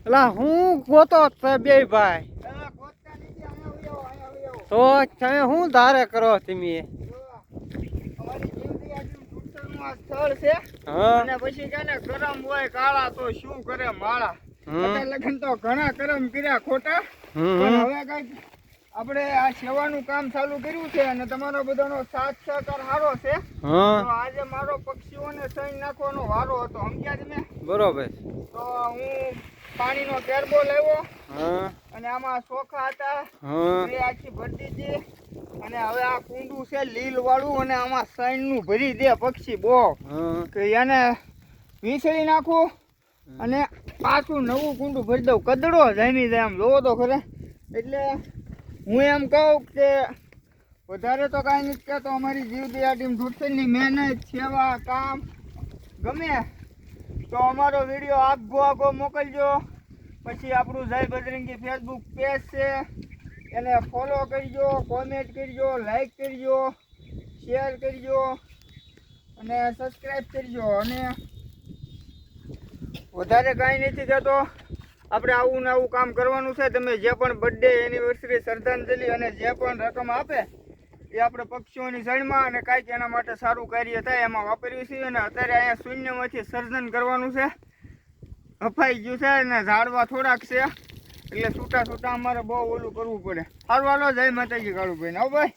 એલા હું ગોતો છે બે ભાઈ તો તમે શું ધારે કરો તમે? સ્થળ છે હા અને પછી છે ને કરમ હોય કાળા તો શું કરે માળા. અત્યારે લગન તો ઘણા કરમ કર્યા ખોટા, પણ હવે કઈક આપણે આ સેવાનું કામ ચાલુ કર્યું છે અને તમારો બધાનો સાથ સહકાર સારો છે. તો આજે મારો પક્ષીઓને સહી નાખવાનો વારો હતો, સમજ્યા તમે? બરોબર. તો હું પાણીનો કેરબો લાવ્યો અને આમાં ચોખા હતા એ આખી ભરી દીધી અને હવે આ કુંડું છે લીલ વાળું અને આમાં સૈન નું ભરી દે પક્ષી બહુ કે એને વીસળી નાખું અને પાછું નવું કુંડું ભરી દઉં. કદડો જામી જાય આમ જોવો તો ખરે. એટલે હું એમ કહું કે વધારે તો કાંઈ નથી કહેતો, અમારી જીવદયા ટીમ ધૂળસરની મહેનત સેવા કામ ગમે તો અમારો વિડીયો આગો મોકલજો. પછી આપણું જય બજરંગી ફેસબુક પેજ છે એને ફોલો કરજો, કોમેન્ટ કરજો, લાઈક કરજો, શેર કરજો અને સબસ્ક્રાઈબ કરજો. અને વધારે કાંઈ નથી કહેતો, આપણે આવું ને આવું કામ કરવાનું છે. તમે જે પણ બર્થડે એનિવર્સરી શ્રદ્ધાંજલિ અને જે પણ રકમ આપે એ આપણે પક્ષીઓની જળમાં અને કાંઈક એના માટે સારું કાર્ય થાય એમાં વાપર્યું છે. અને અત્યારે અહીંયા શૂન્યમાંથી સર્જન કરવાનું છે. હફાઈ ગયું છે ને ઝાડવા થોડાક છે એટલે છૂટા અમારે બહુ ઓલું કરવું પડે. સારું હાલો, જય માતાજી કાળુભાઈ. આવો ભાઈ.